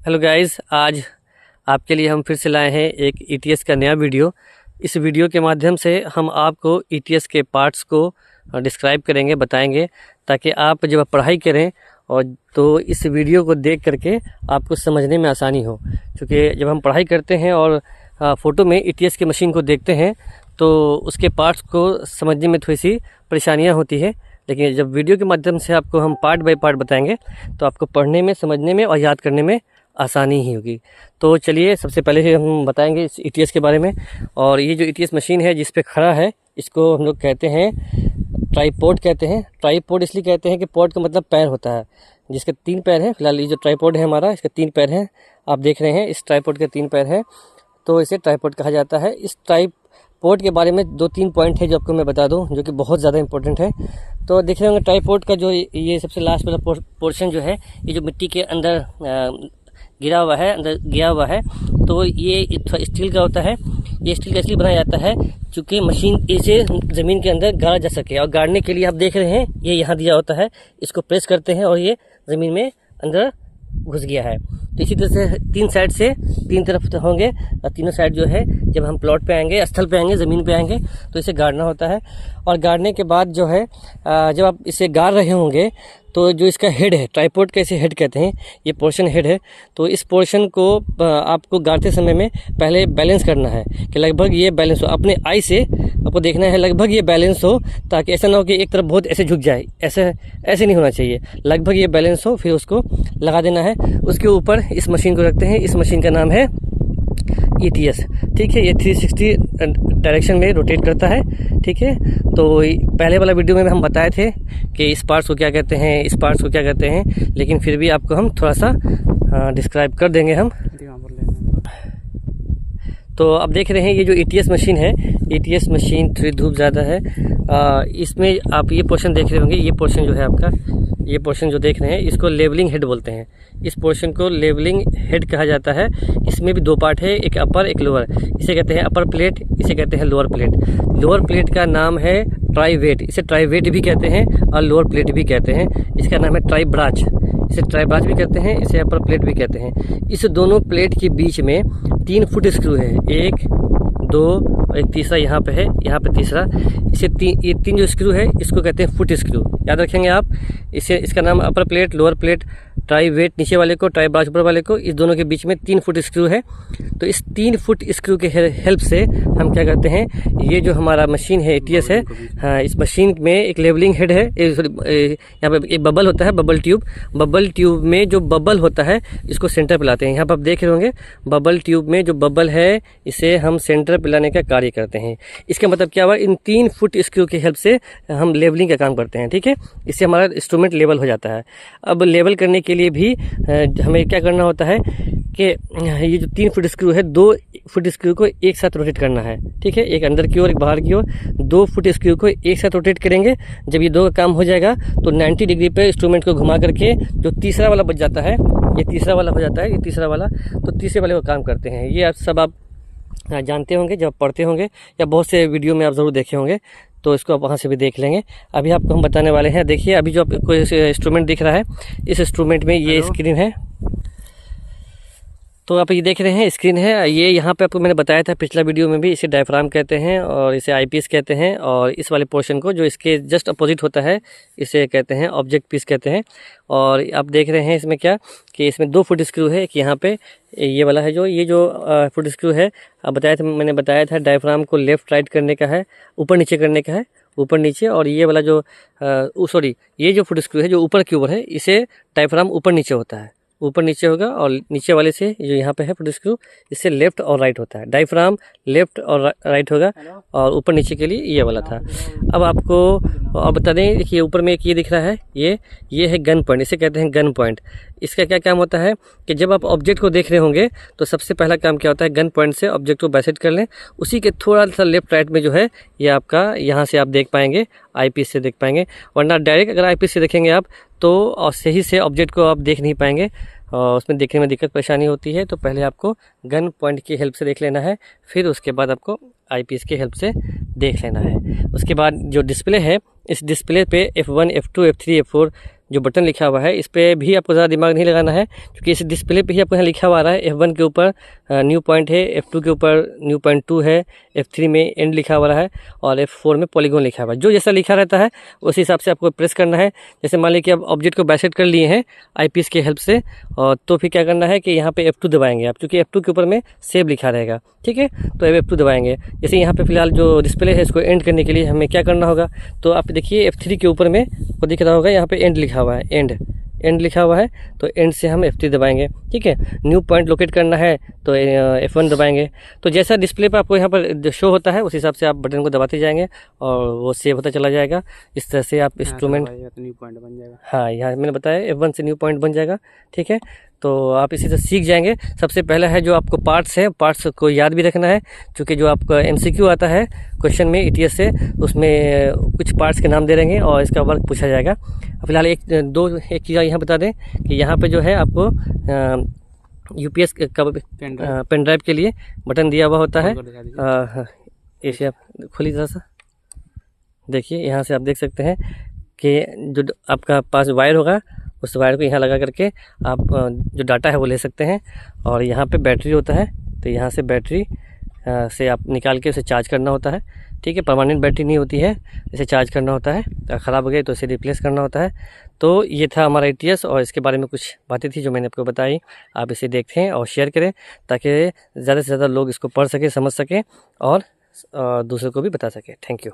Hello guys, आज आपके लिए हम फिर से लाए हैं एक ईटीएस का नया वीडियो। इस वीडियो के माध्यम से हम आपको ईटीएस के पार्ट्स को डिस्क्राइब करेंगे, बताएंगे, ताकि आप जब पढ़ाई करें और तो इस वीडियो को देख करके आपको समझने में आसानी हो। क्योंकि जब हम पढ़ाई करते हैं और फ़ोटो में ईटीएस की मशीन को देखते हैं तो उसके पार्ट्स को समझने में थोड़ी सी परेशानियाँ होती है, लेकिन जब वीडियो के माध्यम से आपको हम पार्ट बाय पार्ट बताएंगे तो आपको पढ़ने में, समझने में और याद करने में आसानी ही होगी। तो चलिए, सबसे पहले हम बताएंगे इस ईटीएस के बारे में। और ये जो ईटीएस मशीन है जिस पे खड़ा है, इसको हम लोग कहते हैं ट्राईपॉड कहते हैं। ट्राईपॉड इसलिए कहते हैं कि पॉड का मतलब पैर होता है, जिसके 3 पैर हैं। फिलहाल ये जो ट्राईपॉड है हमारा, इसके 3 पैर हैं, आप देख रहे हैं। इस ट्राईपॉड के 3 पैर हैं, तो इसे ट्राईपॉड कहा जाता है। इस ट्राईपॉड के बारे में 2-3 पॉइंट है जो आपको मैं बता दूं, जो कि बहुत ज़्यादा इंपॉर्टेंट है। तो देख रहे होंगे ट्राईपॉड का जो ये सबसे लास्ट वाला पोर्शन जो है, ये जो मिट्टी के अंदर गिरा हुआ है, अंदर गया हुआ है, तो ये स्टील का होता है। ये स्टील का इसलिए बनाया जाता है क्योंकि मशीन इसे ज़मीन के अंदर गाड़ा जा सके। और गाड़ने के लिए आप देख रहे हैं ये यहाँ दिया होता है, इसको प्रेस करते हैं और ये ज़मीन में अंदर घुस गया है। तो इसी तरह से 3 साइड से 3 तरफ होंगे, और तीनों साइड जो है जब हम प्लॉट पे आएंगे, स्थल पे आएंगे, ज़मीन पे आएंगे, तो इसे गाड़ना होता है। और गाड़ने के बाद जो है जब आप इसे गाड़ रहे होंगे तो जो इसका हेड है, ट्राईपॉड का इसे हेड कहते हैं, ये पोर्शन हेड है। तो इस पोर्शन को आपको गाड़ते समय में पहले बैलेंस करना है कि लगभग ये बैलेंस हो। अपने आई से आपको देखना है लगभग ये बैलेंस हो, ताकि ऐसा ना हो कि एक तरफ बहुत ऐसे झुक जाए। ऐसे नहीं होना चाहिए, लगभग ये बैलेंस हो, फिर उसको लगा देना है। उसके ऊपर इस मशीन को रखते हैं। इस मशीन का नाम है ईटीएस, ठीक है। ये 360 डायरेक्शन में रोटेट करता है, ठीक है। तो पहले वाला वीडियो में हम बताए थे कि इस पार्ट्स को क्या कहते हैं, इस पार्ट्स को क्या कहते हैं, लेकिन फिर भी आपको हम थोड़ा सा डिस्क्राइब कर देंगे हम। तो अब देख रहे हैं ये जो ईटीएस मशीन है, ईटीएस मशीन थोड़ी धूप ज़्यादा है। इसमें आप ये पोर्शन देख रहे होंगे, ये पोर्शन जो है आपका, ये पोर्शन जो देख रहे हैं, इसको लेवलिंग हेड बोलते हैं। इस पोर्शन को लेवलिंग हेड कहा जाता है। इसमें भी 2 पार्ट है, एक अपर एक लोअर। इसे कहते हैं अपर प्लेट, इसे कहते हैं लोअर प्लेट। लोअर प्लेट का नाम है ट्राई वेट, इसे ट्राई वेट भी कहते हैं और लोअर प्लेट भी कहते हैं। इसका नाम है ट्राई ब्राच, इसे ट्राई ब्राच भी कहते हैं, इसे अपर प्लेट भी कहते हैं। इस दोनों प्लेट के बीच में 3 फुट स्क्रू है, 1, 2 और एक तीसरा यहाँ पे है, यहाँ पे तीसरा। ये 3 जो स्क्रू है इसको कहते हैं फुट स्क्रू, याद रखेंगे आप इसे। इसका नाम upper plate, lower plate, try weight नीचे वाले को, ट्राई ब्राच ऊपर वाले को, इस दोनों के बीच में 3 फुट स्क्रू है। तो इस 3 फुट स्क्रू के हेल्प से हम क्या करते हैं, ये जो हमारा मशीन है ईटीएस है, हाँ, इस मशीन में एक लेवलिंग हेड है। यहाँ पे एक बबल होता है, बबल ट्यूब। बबल ट्यूब में जो बबल होता है इसको सेंटर पे लाते हैं। यहाँ पर आप देख रहे होंगे बबल ट्यूब में जो बबल है, इसे हम सेंटर पे लाने का कार्य करते हैं। इसका मतलब क्या हुआ, इन 3 फुट स्क्रू की हेल्प से हम लेवलिंग का काम करते हैं, ठीक है। इससे हमारा इंस्ट्रूमेंट लेवल हो जाता है। अब लेवल करने के लिए भी हमें क्या करना होता है कि ये जो 3 फुट स्क्रू है, 2 फुट स्क्रू को एक साथ रोटेट करना है, ठीक है। एक अंदर की ओर, एक बाहर की ओर। 2 फुट स्क्रू को एक साथ रोटेट करेंगे। जब ये 2 का काम हो जाएगा तो 90 डिग्री पे इंस्ट्रूमेंट को घुमा करके जो तीसरा वाला बच जाता है, ये तीसरा वाला हो जाता है, ये तीसरा वाला, तो तीसरे वाले को काम करते हैं। ये सब आप जानते होंगे जब पढ़ते होंगे, या बहुत से वीडियो में आप ज़रूर देखे होंगे, तो इसको आप वहाँ से भी देख लेंगे। अभी आपको हम बताने वाले हैं। देखिए, अभी जो आपको इंस्ट्रूमेंट दिख रहा है, इस इंस्ट्रूमेंट में ये स्क्रीन है। तो आप ये देख रहे हैं स्क्रीन है, ये यहाँ पे आपको मैंने बताया था पिछला वीडियो में भी, इसे डायफ्राम कहते हैं और इसे आईपीस कहते हैं। और इस वाले पोर्शन को जो इसके जस्ट अपोजिट होता है, इसे कहते हैं ऑब्जेक्ट पीस कहते हैं। और आप देख रहे हैं इसमें क्या कि इसमें 2 फुट स्क्रू है, कि यहाँ पे ये वाला है, ये जो फुट स्क्रू है, अब मैंने बताया था डायफ्राम को लेफ़्ट राइट करने का है, ऊपर नीचे करने का है, ऊपर नीचे। और ये वाला जो ये जो फुट स्क्रू है जो ऊपर की ओर है, इसे डायफ्राम ऊपर नीचे होता है, ऊपर नीचे होगा। और नीचे वाले से जो यहाँ पे है फुट स्क्रू, इससे लेफ्ट और राइट होता है। डायफ्राम लेफ्ट और राइट होगा, और ऊपर नीचे के लिए ये वाला था। अब आपको और बता दें, देखिए ऊपर में एक ये दिख रहा है, ये है गन पॉइंट, इसे कहते हैं गन पॉइंट। इसका क्या काम होता है कि जब आप ऑब्जेक्ट को देख रहे होंगे तो सबसे पहला काम क्या होता है, गन पॉइंट से ऑब्जेक्ट को बाइसेट कर लें। उसी के थोड़ा सा लेफ्ट राइट में जो है, ये आपका यहाँ से आप देख पाएंगे, आईपीस से देख पाएंगे। वरना डायरेक्ट अगर आईपीस से देखेंगे आप तो और सही से ऑब्जेक्ट को आप देख नहीं पाएंगे, और उसमें देखने में दिक्कत परेशानी होती है। तो पहले आपको गन पॉइंट की हेल्प से देख लेना है, फिर उसके बाद आपको आईपीस की हेल्प से देख लेना है। उसके बाद जो डिस्प्ले है, इस डिस्प्ले पे F1, F2, F3, F4 जो बटन लिखा हुआ है इस पर भी आपको ज़्यादा दिमाग नहीं लगाना है, क्योंकि इस डिस्प्ले पे ही आपको यहाँ लिखा हुआ आ रहा है F1 के ऊपर न्यू पॉइंट है, F2 के ऊपर न्यू पॉइंट 2 है, F3 में एंड लिखा हुआ है और F4 में पॉलीगॉन लिखा हुआ है। जो जैसा लिखा रहता है उस हिसाब से आपको प्रेस करना है। जैसे मान लीजिए कि आप ऑब्जेक्ट को बाइसेक्ट कर लिए हैं आईपीस की हेल्प से, और तो फिर क्या करना है कि यहाँ पे F2 दबाएंगे आप, क्योंकि F2 के ऊपर में सेव लिखा रहेगा, ठीक है। तो F2 दबाएंगे। जैसे यहाँ पे फिलहाल जो डिस्प्ले है इसको एंड करने के लिए हमें क्या करना होगा, तो आप देखिए F3 के ऊपर में को दिख रहा होगा यहाँ पे एंड लिखा हुआ है, एंड लिखा हुआ है, तो एंड से हम F3 दबाएंगे, ठीक है। न्यू पॉइंट लोकेट करना है तो F1 दबाएंगे। तो जैसा डिस्प्ले पर आपको यहाँ पर शो होता है उस हिसाब से आप बटन को दबाते जाएंगे और वो सेव होता चला जाएगा। इस तरह से आप इंस्ट्रूमेंट, न्यू पॉइंट बन जाएगा। हाँ, यहाँ मैंने बताया F1 से न्यू पॉइंट बन जाएगा, ठीक है। तो आप इसी से सीख जाएंगे। सबसे पहला है जो आपको पार्ट्स है, पार्ट्स को याद भी रखना है, क्योंकि जो आपका MCQ आता है क्वेश्चन में ETS से, उसमें कुछ पार्ट्स के नाम दे रहेंगे और इसका वर्क पूछा जाएगा। फिलहाल एक चीज़ यहाँ बता दें कि यहाँ पे जो है आपको UPS का पेन ड्राइव के लिए बटन दिया हुआ होता है। इसे आप खोलिए ज़रा सा, देखिए यहाँ से आप देख सकते हैं कि जो आपका पास वायर होगा उस वायर को यहाँ लगा करके आप जो डाटा है वो ले सकते हैं। और यहाँ पे बैटरी होता है, तो यहाँ से बैटरी से आप निकाल के उसे चार्ज करना होता है, ठीक है। परमानेंट बैटरी नहीं होती है, इसे चार्ज करना होता है, तो ख़राब हो गई तो इसे रिप्लेस करना होता है। तो ये था हमारा ETS, और इसके बारे में कुछ बातें थी जो मैंने आपको बताई। आप इसे देखें और शेयर करें ताकि ज़्यादा से ज़्यादा लोग इसको पढ़ सकें, समझ सकें और दूसरों को भी बता सकें। Thank you.